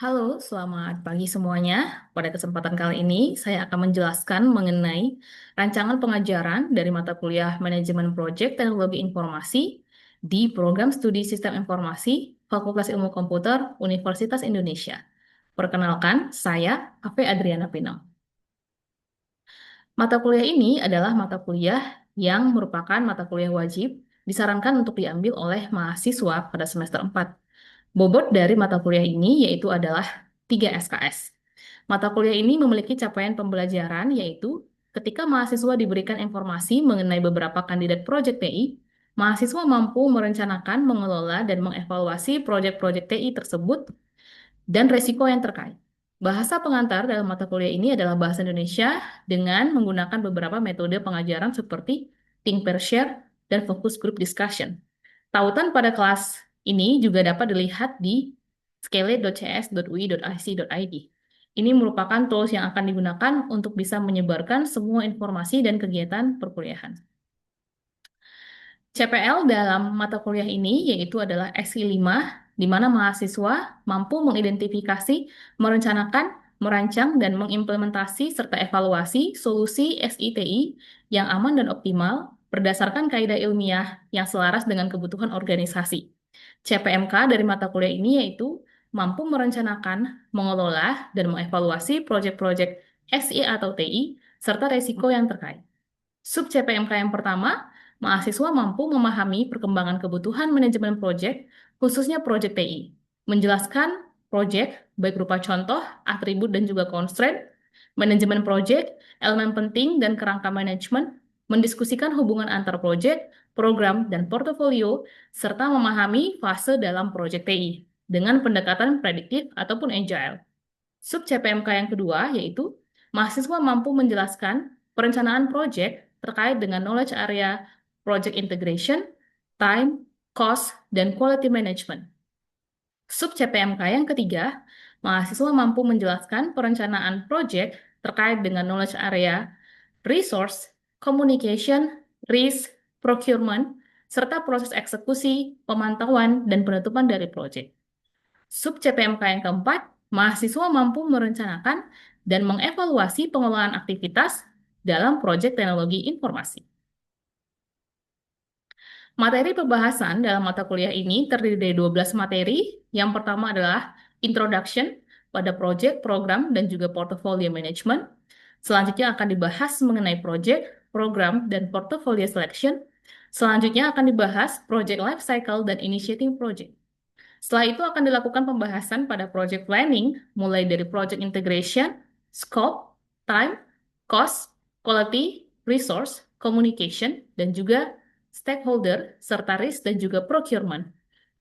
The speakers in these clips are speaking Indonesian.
Halo, selamat pagi semuanya. Pada kesempatan kali ini, saya akan menjelaskan mengenai rancangan pengajaran dari mata kuliah Manajemen Proyek Teknologi Informasi di Program Studi Sistem Informasi Fakultas Ilmu Komputer Universitas Indonesia. Perkenalkan, saya Ave Adriana Pinang. Mata kuliah ini adalah mata kuliah yang merupakan mata kuliah wajib disarankan untuk diambil oleh mahasiswa pada semester 4. Bobot dari mata kuliah ini yaitu adalah 3 SKS. Mata kuliah ini memiliki capaian pembelajaran yaitu ketika mahasiswa diberikan informasi mengenai beberapa kandidat proyek TI, mahasiswa mampu merencanakan, mengelola, dan mengevaluasi proyek-proyek TI tersebut dan resiko yang terkait. Bahasa pengantar dalam mata kuliah ini adalah bahasa Indonesia dengan menggunakan beberapa metode pengajaran seperti think pair share dan focus group discussion. Tautan pada kelas ini juga dapat dilihat di scale.cs.ui.ac.id. Ini merupakan tools yang akan digunakan untuk bisa menyebarkan semua informasi dan kegiatan perkuliahan. CPL dalam mata kuliah ini yaitu adalah SI5, di mana mahasiswa mampu mengidentifikasi, merencanakan, merancang, dan mengimplementasi serta evaluasi solusi SITI yang aman dan optimal berdasarkan kaidah ilmiah yang selaras dengan kebutuhan organisasi. CPMK dari mata kuliah ini yaitu mampu merencanakan, mengelola, dan mengevaluasi proyek-proyek SI atau TI serta resiko yang terkait. Sub CPMK yang pertama, mahasiswa mampu memahami perkembangan kebutuhan manajemen proyek, khususnya proyek TI, menjelaskan proyek baik berupa contoh, atribut, dan juga constraint, manajemen proyek, elemen penting dan kerangka manajemen, mendiskusikan hubungan antar proyek, program, dan portofolio, serta memahami fase dalam proyek TI dengan pendekatan prediktif ataupun agile. Sub CPMK yang kedua yaitu mahasiswa mampu menjelaskan perencanaan proyek terkait dengan knowledge area project integration, time, cost, dan quality management. Sub CPMK yang ketiga, mahasiswa mampu menjelaskan perencanaan proyek terkait dengan knowledge area, resource, communication, risk, procurement, serta proses eksekusi, pemantauan, dan penutupan dari proyek. Sub CPMK yang keempat, mahasiswa mampu merencanakan dan mengevaluasi pengelolaan aktivitas dalam proyek teknologi informasi. Materi pembahasan dalam mata kuliah ini terdiri dari 12 materi. Yang pertama adalah Introduction pada proyek, program, dan juga portfolio management. Selanjutnya akan dibahas mengenai proyek, program, dan portfolio selection. Selanjutnya akan dibahas project life cycle dan initiating project. Setelah itu akan dilakukan pembahasan pada project planning, mulai dari project integration, scope, time, cost, quality, resource, communication, dan juga stakeholder, serta risk dan juga procurement.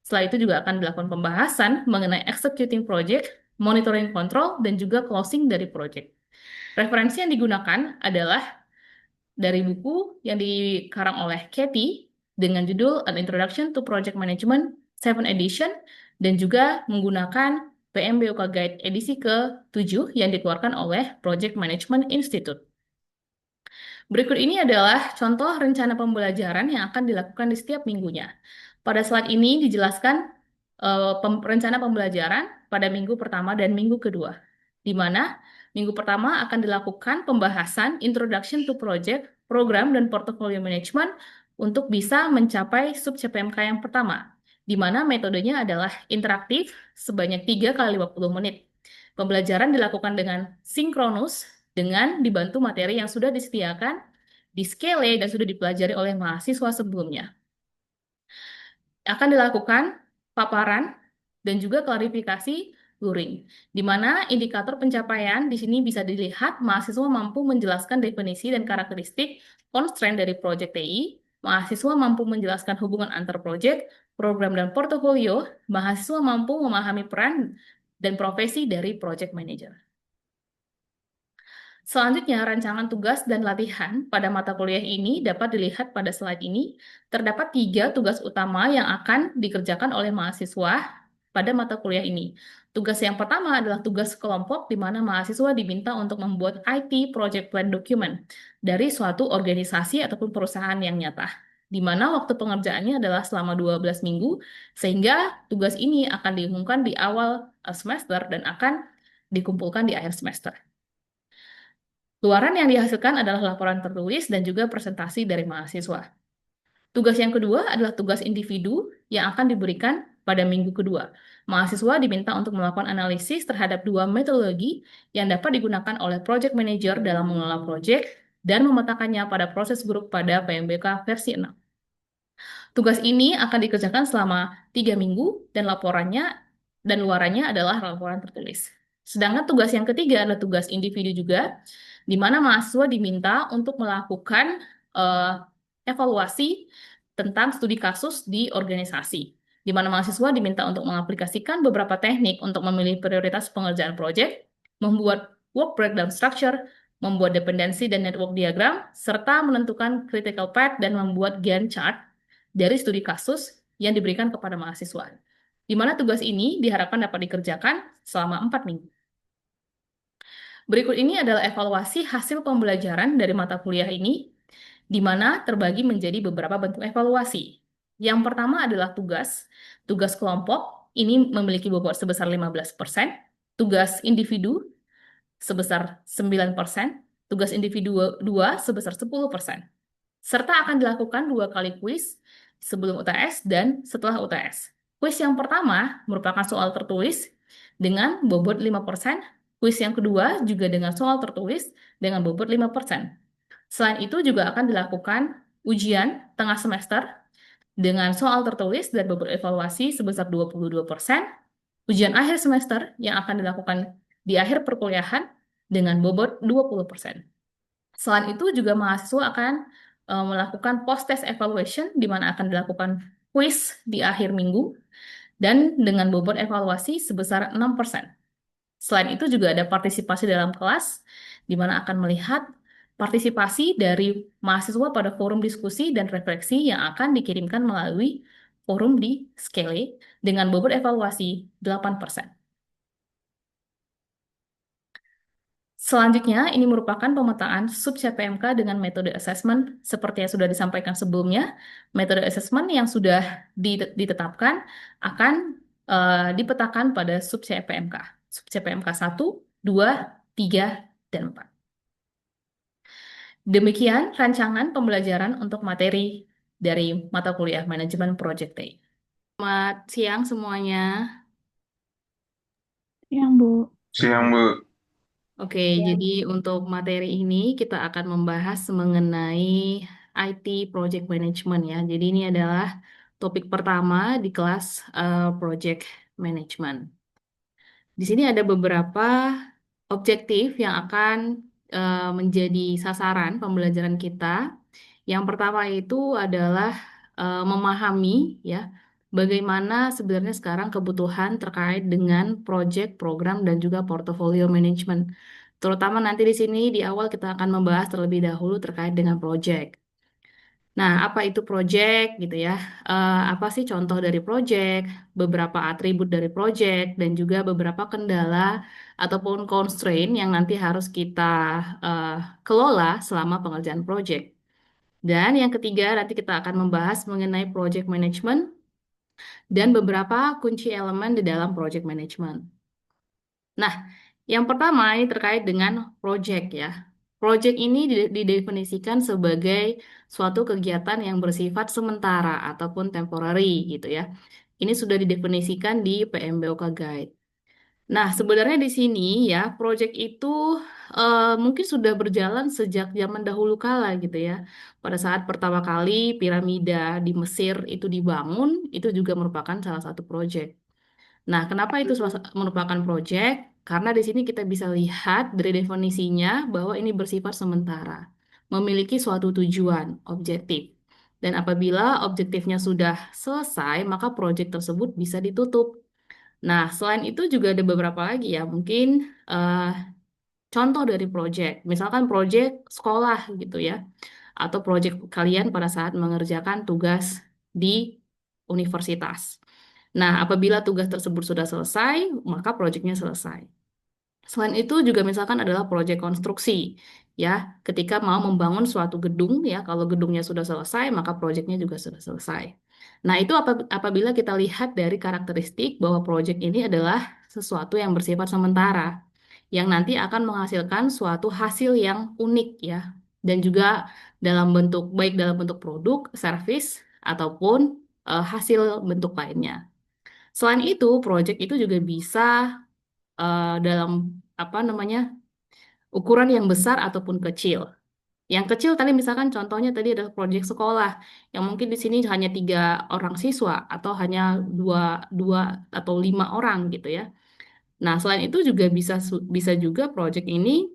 Setelah itu juga akan dilakukan pembahasan mengenai executing project, monitoring control, dan juga closing dari project. Referensi yang digunakan adalah dari buku yang dikarang oleh Katie dengan judul An Introduction to Project Management 7 Edition dan juga menggunakan PMBOK Guide edisi ke-7 yang dikeluarkan oleh Project Management Institute. Berikut ini adalah contoh rencana pembelajaran yang akan dilakukan di setiap minggunya. Pada slide ini dijelaskan rencana pembelajaran pada minggu pertama dan minggu kedua, di mana minggu pertama akan dilakukan pembahasan Introduction to Project, Program, dan Portfolio Management untuk bisa mencapai sub CPMK yang pertama, di mana metodenya adalah interaktif sebanyak 3 kali 50 menit. Pembelajaran dilakukan dengan sinkronus dengan dibantu materi yang sudah disediakan di Scale dan sudah dipelajari oleh mahasiswa sebelumnya. Akan dilakukan paparan dan juga klarifikasi luring, di mana indikator pencapaian di sini bisa dilihat mahasiswa mampu menjelaskan definisi dan karakteristik constraint dari proyek TI, mahasiswa mampu menjelaskan hubungan antar proyek, program, dan portofolio, mahasiswa mampu memahami peran dan profesi dari project manager. Selanjutnya, rancangan tugas dan latihan pada mata kuliah ini dapat dilihat pada slide ini. Terdapat 3 tugas utama yang akan dikerjakan oleh mahasiswa pada mata kuliah ini. Tugas yang pertama adalah tugas kelompok, di mana mahasiswa diminta untuk membuat IT Project Plan Document dari suatu organisasi ataupun perusahaan yang nyata. di mana waktu pengerjaannya adalah selama 12 minggu, sehingga tugas ini akan diumumkan di awal semester dan akan dikumpulkan di akhir semester. Luaran yang dihasilkan adalah laporan tertulis dan juga presentasi dari mahasiswa. Tugas yang kedua adalah tugas individu yang akan diberikan pada minggu kedua. Mahasiswa diminta untuk melakukan analisis terhadap dua metodologi yang dapat digunakan oleh project manager dalam mengelola project dan memetakannya pada proses grup pada PMBK versi 6. Tugas ini akan dikerjakan selama 3 minggu dan luarannya adalah laporan tertulis. Sedangkan tugas yang ketiga adalah tugas individu juga, di mana mahasiswa diminta untuk melakukan eh, evaluasi tentang studi kasus di organisasi, di mana mahasiswa diminta untuk mengaplikasikan beberapa teknik untuk memilih prioritas pengerjaan proyek, membuat work breakdown structure, membuat dependensi dan network diagram, serta menentukan critical path dan membuat Gantt chart dari studi kasus yang diberikan kepada mahasiswa, di mana tugas ini diharapkan dapat dikerjakan selama 4 minggu. Berikut ini adalah evaluasi hasil pembelajaran dari mata kuliah ini, di mana terbagi menjadi beberapa bentuk evaluasi. Yang pertama adalah tugas. Tugas kelompok ini memiliki bobot sebesar 15%, tugas individu sebesar 9%, tugas individu 2 sebesar 10%. Serta akan dilakukan 2 kali kuis sebelum UTS dan setelah UTS. Kuis yang pertama merupakan soal tertulis dengan bobot 5%, kuis yang kedua juga dengan soal tertulis dengan bobot 5%. Selain itu juga akan dilakukan ujian tengah semester dengan soal tertulis dan bobot evaluasi sebesar 22%, ujian akhir semester yang akan dilakukan di akhir perkuliahan dengan bobot 20%. Selain itu juga mahasiswa akan melakukan post-test evaluation di mana akan dilakukan quiz di akhir minggu dan dengan bobot evaluasi sebesar 6%. Selain itu juga ada partisipasi dalam kelas di mana akan melihat partisipasi dari mahasiswa pada forum diskusi dan refleksi yang akan dikirimkan melalui forum di Scale dengan bobot evaluasi 8%. Selanjutnya, ini merupakan pemetaan sub-CPMK dengan metode assessment seperti yang sudah disampaikan sebelumnya. Metode assessment yang sudah ditetapkan akan dipetakan pada sub-CPMK. Sub-CPMK 1, 2, 3, dan 4. Demikian rancangan pembelajaran untuk materi dari mata kuliah Manajemen Project Day. Selamat siang semuanya. Yang Bu. Siang, Bu. Oke, jadi untuk materi ini kita akan membahas mengenai IT Project Management ya. Jadi ini adalah topik pertama di kelas Project Management. Di sini ada beberapa objektif yang akan menjadi sasaran pembelajaran kita. Yang pertama itu adalah memahami ya bagaimana sebenarnya sekarang kebutuhan terkait dengan project, program, dan juga portfolio management. Terutama nanti di sini di awal kita akan membahas terlebih dahulu terkait dengan project. Nah, apa itu project gitu ya? Apa sih contoh dari project, beberapa atribut dari project, dan juga beberapa kendala ataupun constraint yang nanti harus kita eh, kelola selama pengerjaan project. Dan yang ketiga, nanti kita akan membahas mengenai project management dan beberapa kunci elemen di dalam project management. Nah, yang pertama ini terkait dengan project ya. Project ini didefinisikan sebagai suatu kegiatan yang bersifat sementara ataupun temporary gitu ya. Ini sudah didefinisikan di PMBOK Guide. Nah, sebenarnya di sini ya, project itu mungkin sudah berjalan sejak zaman dahulu kala gitu ya. Pada saat pertama kali piramida di Mesir itu dibangun, itu juga merupakan salah satu project. Nah, kenapa itu merupakan proyek? Karena di sini kita bisa lihat dari definisinya bahwa ini bersifat sementara, memiliki suatu tujuan, objektif. Dan apabila objektifnya sudah selesai, maka proyek tersebut bisa ditutup. Nah, selain itu juga ada beberapa lagi ya, mungkin eh, contoh dari proyek, misalkan proyek sekolah gitu ya, atau proyek kalian pada saat mengerjakan tugas di universitas. Nah, apabila tugas tersebut sudah selesai, maka proyeknya selesai. Selain itu juga misalkan adalah proyek konstruksi, ya. Ketika mau membangun suatu gedung, ya, kalau gedungnya sudah selesai, maka proyeknya juga sudah selesai. Nah, itu apabila kita lihat dari karakteristik bahwa proyek ini adalah sesuatu yang bersifat sementara, yang nanti akan menghasilkan suatu hasil yang unik, ya, dan juga dalam bentuk baik dalam bentuk produk, service, ataupun hasil bentuk lainnya. Selain itu, proyek itu juga bisa dalam apa namanya ukuran yang besar ataupun kecil. Yang kecil tadi misalkan contohnya tadi adalah proyek sekolah yang mungkin di sini hanya 3 orang siswa atau hanya dua dua atau 5 orang gitu ya. Nah, selain itu juga bisa juga proyek ini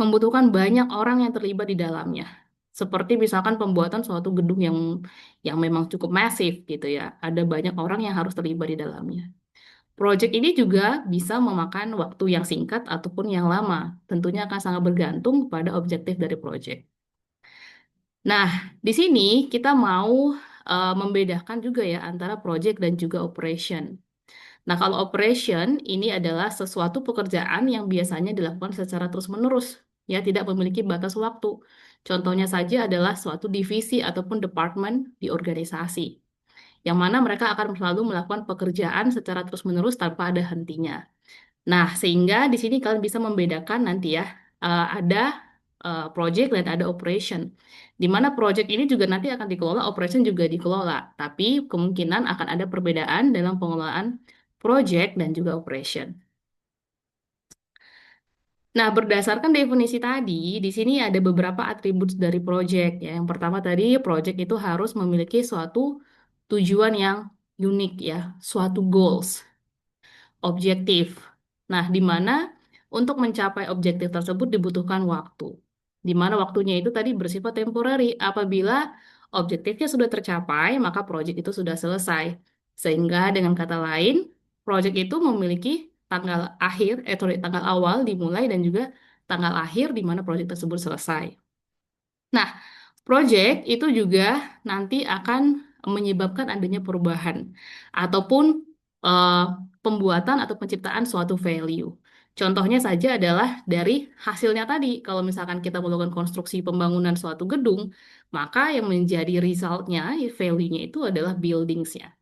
membutuhkan banyak orang yang terlibat di dalamnya. Seperti misalkan pembuatan suatu gedung yang memang cukup masif gitu ya. Ada banyak orang yang harus terlibat di dalamnya. Proyek ini juga bisa memakan waktu yang singkat ataupun yang lama. Tentunya akan sangat bergantung pada objektif dari proyek. Nah, di sini kita mau membedakan juga ya antara project dan juga operation. Nah, kalau operation ini adalah sesuatu pekerjaan yang biasanya dilakukan secara terus-menerus, ya tidak memiliki batas waktu. Contohnya saja adalah suatu divisi ataupun departemen di organisasi, yang mana mereka akan selalu melakukan pekerjaan secara terus-menerus tanpa ada hentinya. Nah, sehingga di sini kalian bisa membedakan nanti ya, ada project dan ada operation. Di mana project ini juga nanti akan dikelola, operation juga dikelola. Tapi kemungkinan akan ada perbedaan dalam pengelolaan project dan juga operation. Nah, berdasarkan definisi tadi, di sini ada beberapa atribut dari project ya. Yang pertama tadi, project itu harus memiliki suatu tujuan yang unik ya, suatu goals, objektif. Nah, di mana untuk mencapai objektif tersebut dibutuhkan waktu. Di mana waktunya itu tadi bersifat temporary. Apabila objektifnya sudah tercapai, maka proyek itu sudah selesai. Sehingga dengan kata lain, proyek itu memiliki tanggal akhir, sorry, tanggal awal dimulai dan juga tanggal akhir di mana proyek tersebut selesai. Nah, project itu juga nanti akan menyebabkan adanya perubahan ataupun eh, pembuatan atau penciptaan suatu value. Contohnya saja adalah dari hasilnya tadi. Kalau misalkan kita melakukan konstruksi pembangunan suatu gedung, maka yang menjadi resultnya, value-nya itu adalah buildings-nya.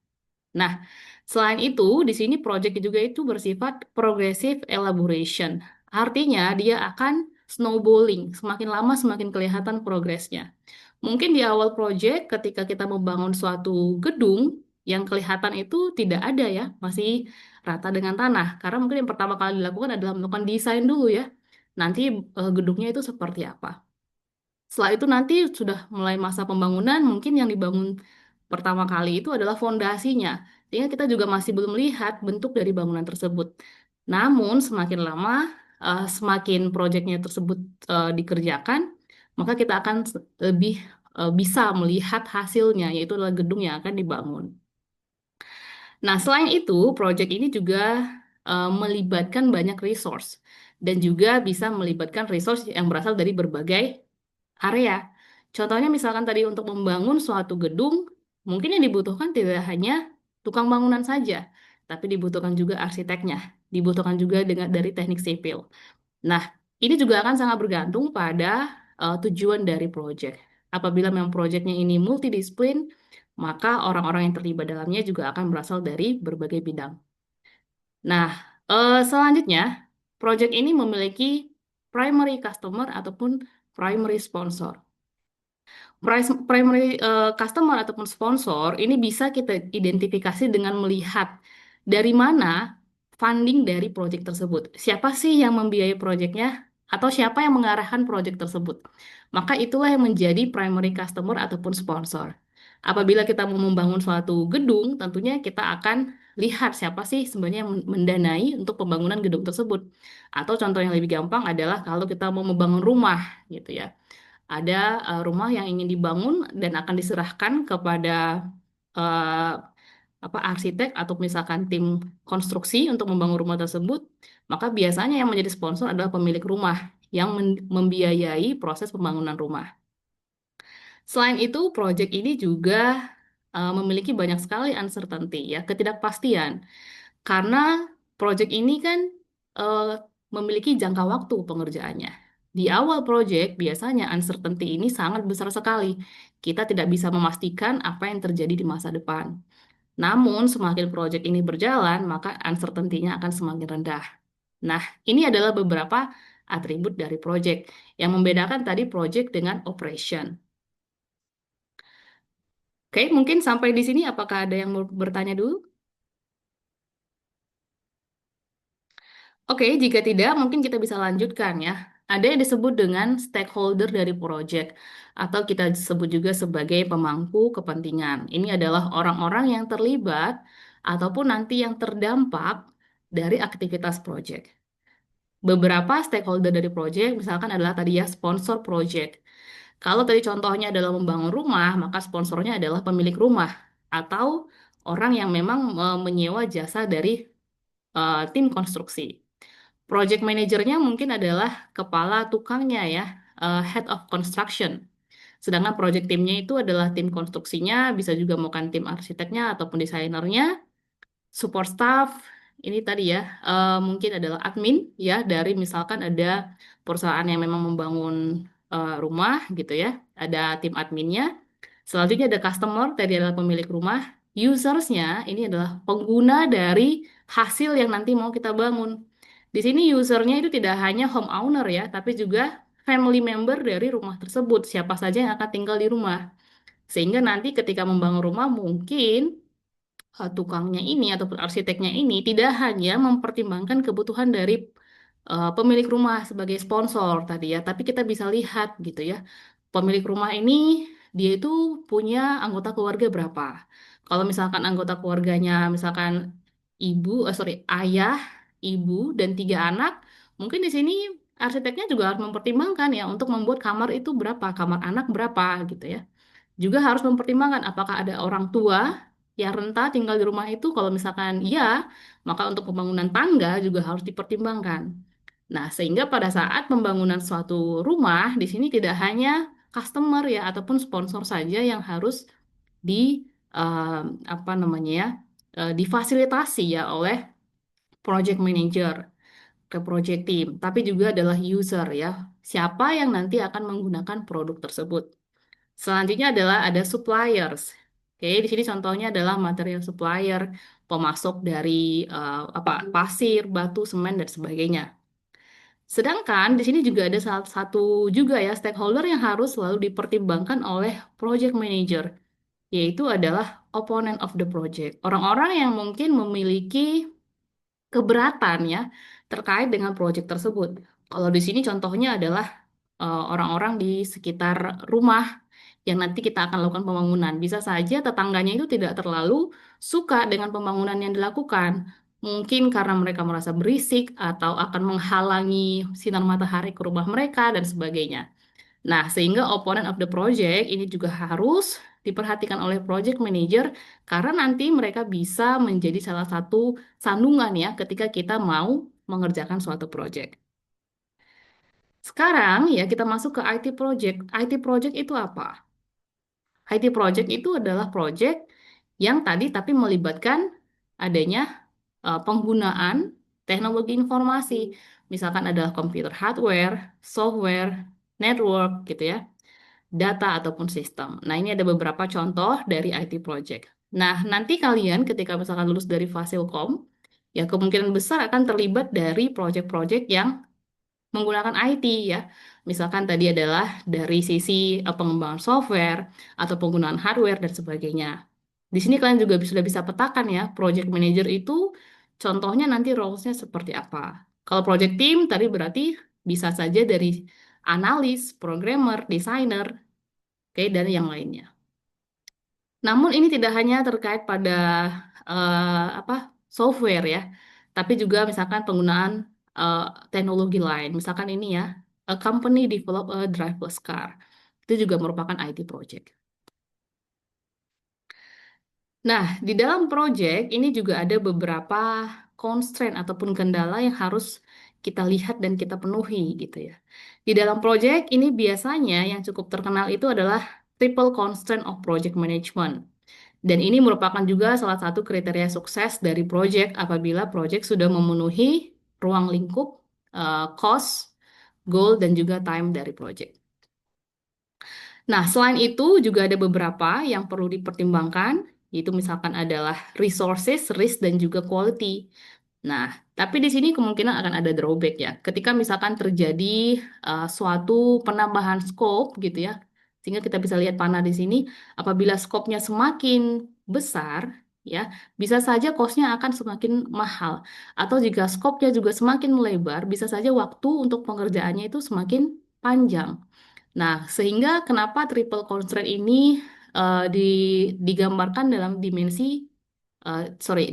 Nah, selain itu, di sini project juga itu bersifat progressive elaboration. Artinya, dia akan snowballing. Semakin lama, semakin kelihatan progresnya. Mungkin di awal project, ketika kita membangun suatu gedung, yang kelihatan itu tidak ada ya, masih rata dengan tanah. Karena mungkin yang pertama kali dilakukan adalah melakukan desain dulu ya. Nanti gedungnya itu seperti apa. Setelah itu nanti sudah mulai masa pembangunan, mungkin yang dibangun pertama kali itu adalah fondasinya. Sehingga kita juga masih belum melihat bentuk dari bangunan tersebut. Namun semakin lama, semakin proyeknya tersebut dikerjakan, maka kita akan lebih bisa melihat hasilnya, yaitu adalah gedung yang akan dibangun. Nah, selain itu, proyek ini juga melibatkan banyak resource dan juga bisa melibatkan resource yang berasal dari berbagai area. Contohnya misalkan tadi untuk membangun suatu gedung, mungkin yang dibutuhkan tidak hanya tukang bangunan saja, tapi dibutuhkan juga arsiteknya, dibutuhkan juga dengan dari teknik sipil. Nah, ini juga akan sangat bergantung pada tujuan dari proyek. Apabila memang proyeknya ini multidisiplin, maka orang-orang yang terlibat dalamnya juga akan berasal dari berbagai bidang. Nah, selanjutnya, proyek ini memiliki primary customer ataupun primary sponsor. Primary customer ataupun sponsor ini bisa kita identifikasi dengan melihat dari mana funding dari proyek tersebut. Siapa sih yang membiayai proyeknya atau siapa yang mengarahkan proyek tersebut. Maka itulah yang menjadi primary customer ataupun sponsor. Apabila kita mau membangun suatu gedung, tentunya kita akan lihat siapa sih sebenarnya yang mendanai untuk pembangunan gedung tersebut. Atau contoh yang lebih gampang adalah kalau kita mau membangun rumah gitu ya, ada rumah yang ingin dibangun dan akan diserahkan kepada eh, apa arsitek atau misalkan tim konstruksi untuk membangun rumah tersebut, maka biasanya yang menjadi sponsor adalah pemilik rumah yang membiayai proses pembangunan rumah. Selain itu, proyek ini juga memiliki banyak sekali uncertainty ya, ketidakpastian. Karena proyek ini kan memiliki jangka waktu pengerjaannya. Di awal proyek, biasanya uncertainty ini sangat besar sekali. Kita tidak bisa memastikan apa yang terjadi di masa depan. Namun, semakin proyek ini berjalan, maka uncertainty-nya akan semakin rendah. Nah, ini adalah beberapa atribut dari proyek yang membedakan tadi proyek dengan operation. Oke, mungkin sampai di sini apakah ada yang mau bertanya dulu? Oke, jika tidak, mungkin kita bisa lanjutkan ya. Ada yang disebut dengan stakeholder dari proyek, atau kita sebut juga sebagai pemangku kepentingan. Ini adalah orang-orang yang terlibat ataupun nanti yang terdampak dari aktivitas proyek. Beberapa stakeholder dari proyek, misalkan adalah tadi ya sponsor proyek. Kalau tadi contohnya adalah membangun rumah, maka sponsornya adalah pemilik rumah atau orang yang memang menyewa jasa dari tim konstruksi. Project manajernya mungkin adalah kepala tukangnya ya, head of construction. Sedangkan project timnya itu adalah tim konstruksinya, bisa juga bukan tim arsiteknya ataupun desainernya, support staff. Ini tadi ya, mungkin adalah admin ya dari misalkan ada perusahaan yang memang membangun rumah gitu ya, ada tim adminnya. Selanjutnya ada customer, tadi adalah pemilik rumah. Usersnya ini adalah pengguna dari hasil yang nanti mau kita bangun. Di sini usernya itu tidak hanya home owner ya, tapi juga family member dari rumah tersebut. Siapa saja yang akan tinggal di rumah. Sehingga nanti ketika membangun rumah mungkin tukangnya ini ataupun arsiteknya ini tidak hanya mempertimbangkan kebutuhan dari pemilik rumah sebagai sponsor tadi ya, tapi kita bisa lihat gitu ya, pemilik rumah ini dia itu punya anggota keluarga berapa. Kalau misalkan anggota keluarganya misalkan ayah, ibu dan 3 anak, mungkin di sini arsiteknya juga harus mempertimbangkan ya untuk membuat kamar itu berapa, kamar anak berapa gitu ya. Juga harus mempertimbangkan apakah ada orang tua yang renta tinggal di rumah itu. Kalau misalkan iya, maka untuk pembangunan tangga juga harus dipertimbangkan. Nah, sehingga pada saat pembangunan suatu rumah, di sini tidak hanya customer ya ataupun sponsor saja yang harus di apa namanya ya, difasilitasi ya oleh project manager ke project team, tapi juga adalah user ya. Siapa yang nanti akan menggunakan produk tersebut. Selanjutnya adalah ada suppliers. Oke, di sini contohnya adalah material supplier, pemasok dari apa pasir, batu, semen dan sebagainya. Sedangkan di sini juga ada salah satu juga ya stakeholder yang harus selalu dipertimbangkan oleh project manager, yaitu adalah opponent of the project. Orang-orang yang mungkin memiliki keberatan ya terkait dengan proyek tersebut. Kalau di sini contohnya adalah orang-orang di sekitar rumah yang nanti kita akan lakukan pembangunan. Bisa saja tetangganya itu tidak terlalu suka dengan pembangunan yang dilakukan. Mungkin karena mereka merasa berisik atau akan menghalangi sinar matahari ke rumah mereka dan sebagainya. Nah, sehingga opponent of the project ini juga harus diperhatikan oleh project manager karena nanti mereka bisa menjadi salah satu sandungan ya ketika kita mau mengerjakan suatu project. Sekarang ya kita masuk ke IT project. IT project itu apa? IT project itu adalah project yang tadi tapi melibatkan adanya penggunaan teknologi informasi. Misalkan adalah komputer hardware, software, network gitu ya, data ataupun sistem. Nah, ini ada beberapa contoh dari IT project. Nah, nanti kalian ketika misalkan lulus dari Fasilkom, ya kemungkinan besar akan terlibat dari project-project yang menggunakan IT ya. Misalkan tadi adalah dari sisi pengembangan software atau penggunaan hardware dan sebagainya. Di sini kalian juga sudah bisa petakan ya, project manager itu contohnya nanti roles-nya seperti apa. Kalau project team tadi berarti bisa saja dari analis, programmer, desainer, oke, dan yang lainnya. Namun ini tidak hanya terkait pada apa software ya, tapi juga misalkan penggunaan eh, teknologi lain. Misalkan ini ya, a company develop a driverless car. Itu juga merupakan IT project. Nah, di dalam project ini juga ada beberapa constraint ataupun kendala yang harus kita lihat dan kita penuhi gitu ya. Di dalam project ini biasanya yang cukup terkenal itu adalah triple constraint of project management. Dan ini merupakan juga salah satu kriteria sukses dari project apabila project sudah memenuhi ruang lingkup cost, goal, dan juga time dari project. Nah, selain itu juga ada beberapa yang perlu dipertimbangkan, yaitu misalkan adalah resources, risk, dan juga quality. Nah, tapi di sini kemungkinan akan ada drawback ya. Ketika misalkan terjadi suatu penambahan scope gitu ya, sehingga kita bisa lihat panah di sini, apabila scope-nya semakin besar, ya, bisa saja cost-nya akan semakin mahal. Atau jika scope-nya juga semakin melebar, bisa saja waktu untuk pengerjaannya itu semakin panjang. Nah, sehingga kenapa triple constraint ini digambarkan dalam dimensi,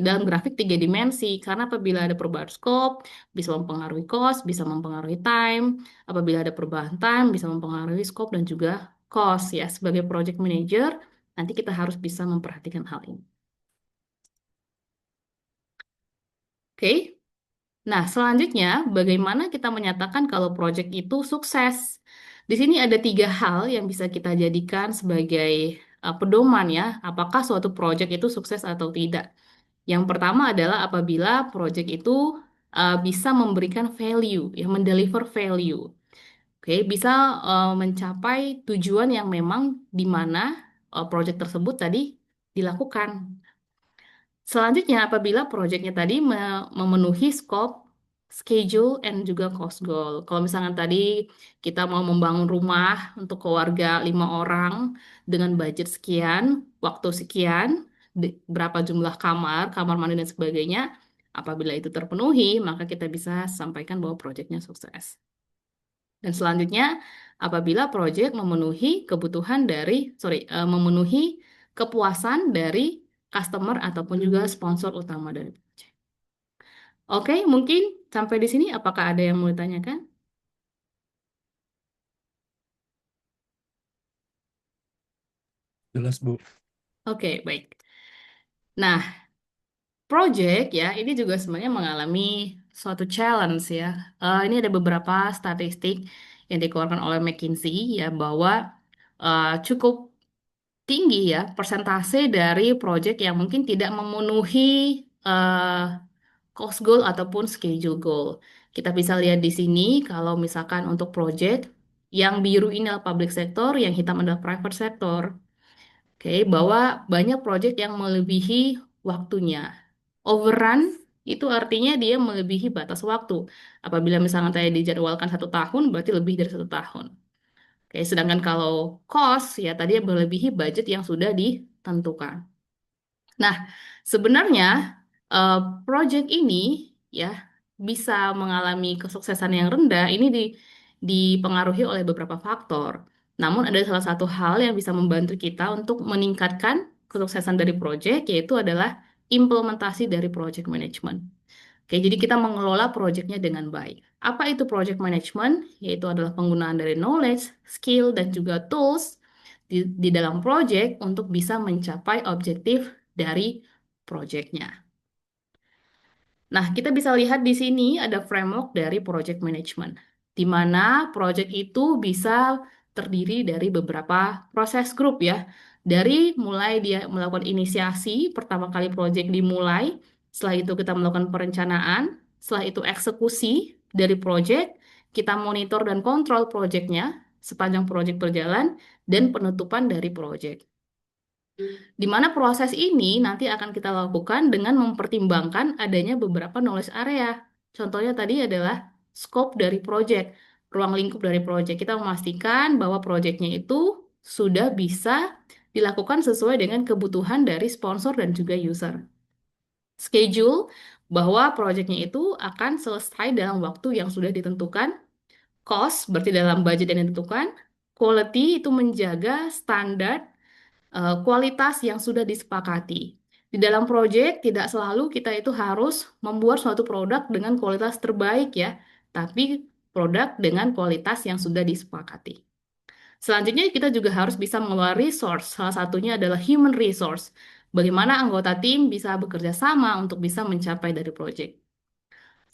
dalam grafik tiga dimensi. Karena apabila ada perubahan scope, bisa mempengaruhi cost, bisa mempengaruhi time. Apabila ada perubahan time, bisa mempengaruhi scope dan juga cost ya. Sebagai project manager, nanti kita harus bisa memperhatikan hal ini. Oke. Nah, selanjutnya, bagaimana kita menyatakan kalau proyek itu sukses? Di sini ada tiga hal yang bisa kita jadikan sebagai pedoman ya, apakah suatu proyek itu sukses atau tidak. Yang pertama adalah apabila proyek itu bisa memberikan value, ya, mendeliver value. Oke, bisa mencapai tujuan yang memang di mana proyek tersebut tadi dilakukan. Selanjutnya, apabila proyeknya tadi memenuhi scope, schedule, and juga cost goal. Kalau misalnya tadi kita mau membangun rumah untuk keluarga 5 orang dengan budget sekian, waktu sekian, berapa jumlah kamar, kamar mandi dan sebagainya, apabila itu terpenuhi, maka kita bisa sampaikan bahwa proyeknya sukses. Dan selanjutnya, apabila proyek memenuhi kebutuhan memenuhi kepuasan dari customer ataupun juga sponsor utama dari proyek. Oke, mungkin sampai di sini apakah ada yang mau ditanyakan? Jelas, Bu. Oke, baik. Nah, project ya, ini juga sebenarnya mengalami suatu challenge ya. Ini ada beberapa statistik yang dikeluarkan oleh McKinsey ya bahwa cukup tinggi ya persentase dari project yang mungkin tidak memenuhi eh, cost goal ataupun schedule goal. Kita bisa lihat di sini kalau misalkan untuk project yang biru ini adalah public sector, yang hitam adalah private sector. Oke, bahwa banyak project yang melebihi waktunya. Overrun itu artinya dia melebihi batas waktu. Apabila misalnya saya dijadwalkan 1 tahun, berarti lebih dari 1 tahun. Oke, sedangkan kalau cost ya tadi melebihi budget yang sudah ditentukan. Nah, sebenarnya eh, project ini ya bisa mengalami kesuksesan yang rendah ini dipengaruhi oleh beberapa faktor. Namun ada salah satu hal yang bisa membantu kita untuk meningkatkan kesuksesan dari project yaitu adalah implementasi dari project management. Oke, jadi kita mengelola proyeknya dengan baik. Apa itu project management? Yaitu adalah penggunaan dari knowledge, skill, dan juga tools di dalam proyek untuk bisa mencapai objektif dari proyeknya. Nah, kita bisa lihat di sini ada framework dari project management, di mana project itu bisa terdiri dari beberapa proses grup ya. Dari mulai dia melakukan inisiasi, pertama kali project dimulai, setelah itu kita melakukan perencanaan, setelah itu eksekusi dari project, kita monitor dan kontrol projectnya sepanjang project berjalan, dan penutupan dari project. Di mana proses ini nanti akan kita lakukan dengan mempertimbangkan adanya beberapa knowledge area. Contohnya tadi adalah scope dari project, ruang lingkup dari project. Kita memastikan bahwa projectnya itu sudah bisa dilakukan sesuai dengan kebutuhan dari sponsor dan juga user. Schedule bahwa projectnya itu akan selesai dalam waktu yang sudah ditentukan. Cost berarti dalam budget yang ditentukan. Quality itu menjaga standar kualitas yang sudah disepakati. Di dalam proyek tidak selalu kita itu harus membuat suatu produk dengan kualitas terbaik ya, tapi produk dengan kualitas yang sudah disepakati. Selanjutnya kita juga harus bisa mengelola resource. Salah satunya adalah human resource. Bagaimana anggota tim bisa bekerja sama untuk bisa mencapai dari proyek.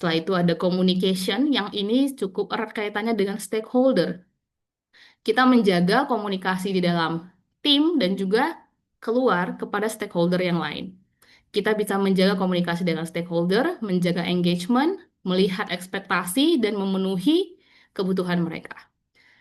Setelah itu ada communication yang ini cukup erat kaitannya dengan stakeholder. Kita menjaga komunikasi di dalam tim dan juga keluar kepada stakeholder yang lain. Kita bisa menjaga komunikasi dengan stakeholder, menjaga engagement, melihat ekspektasi dan memenuhi kebutuhan mereka.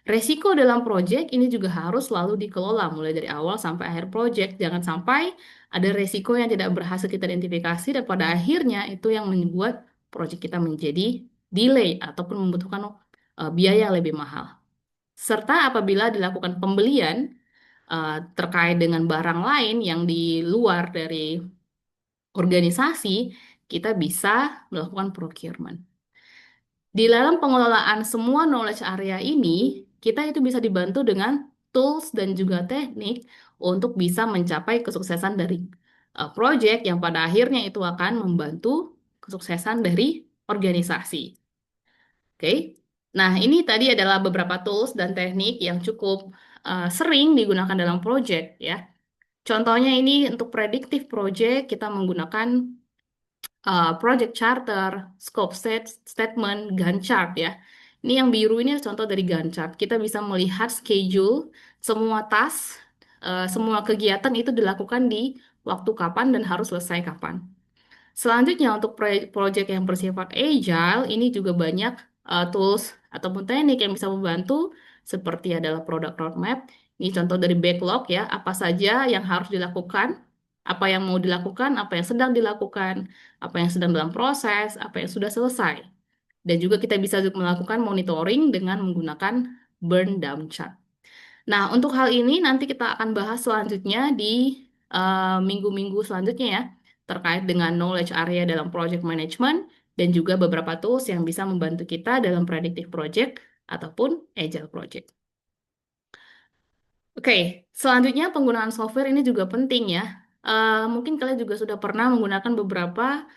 Resiko dalam proyek ini juga harus selalu dikelola mulai dari awal sampai akhir proyek. Jangan sampai ada resiko yang tidak berhasil kita identifikasi dan pada akhirnya itu yang membuat proyek kita menjadi delay ataupun membutuhkan biaya yang lebih mahal. Serta apabila dilakukan pembelian terkait dengan barang lain yang di luar dari organisasi, kita bisa melakukan procurement. Di dalam pengelolaan semua knowledge area ini, kita itu bisa dibantu dengan tools dan juga teknik untuk bisa mencapai kesuksesan dari project yang pada akhirnya itu akan membantu kesuksesan dari organisasi. Oke. Nah, ini tadi adalah beberapa tools dan teknik yang cukup sering digunakan dalam project ya. Contohnya ini untuk predictive project kita menggunakan project charter, scope statement, Gantt chart ya. Ini yang biru ini contoh dari Gantt chart. Kita bisa melihat schedule semua task, semua kegiatan itu dilakukan di waktu kapan dan harus selesai kapan. Selanjutnya untuk project yang bersifat agile, ini juga banyak tools ataupun teknik yang bisa membantu seperti adalah product roadmap. Ini contoh dari backlog ya, apa saja yang harus dilakukan, apa yang mau dilakukan, apa yang sedang dilakukan, apa yang sedang dalam proses, apa yang sudah selesai. Dan juga kita bisa melakukan monitoring dengan menggunakan burn down chart. Nah, untuk hal ini nanti kita akan bahas selanjutnya di minggu-minggu selanjutnya ya, terkait dengan knowledge area dalam project management dan juga beberapa tools yang bisa membantu kita dalam predictive project ataupun agile project. Oke, selanjutnya penggunaan software ini juga penting ya. Mungkin kalian juga sudah pernah menggunakan beberapa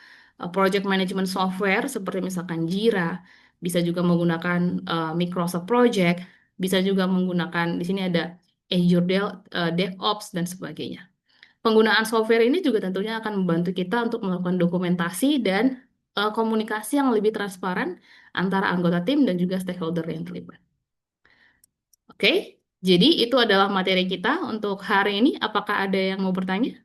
project management software seperti misalkan Jira, bisa juga menggunakan Microsoft Project, bisa juga menggunakan di sini ada Azure DevOps dan sebagainya. Penggunaan software ini juga tentunya akan membantu kita untuk melakukan dokumentasi dan komunikasi yang lebih transparan antara anggota tim dan juga stakeholder yang terlibat. Oke, jadi itu adalah materi kita untuk hari ini. Apakah ada yang mau bertanya?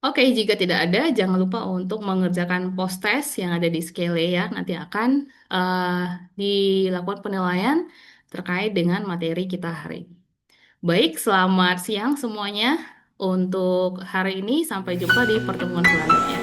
Oke, jika tidak ada, jangan lupa untuk mengerjakan post-test yang ada di Scale ya. Nanti akan eh, dilakukan penilaian terkait dengan materi kita hari ini. Baik, selamat siang semuanya. Untuk hari ini, sampai jumpa di pertemuan selanjutnya.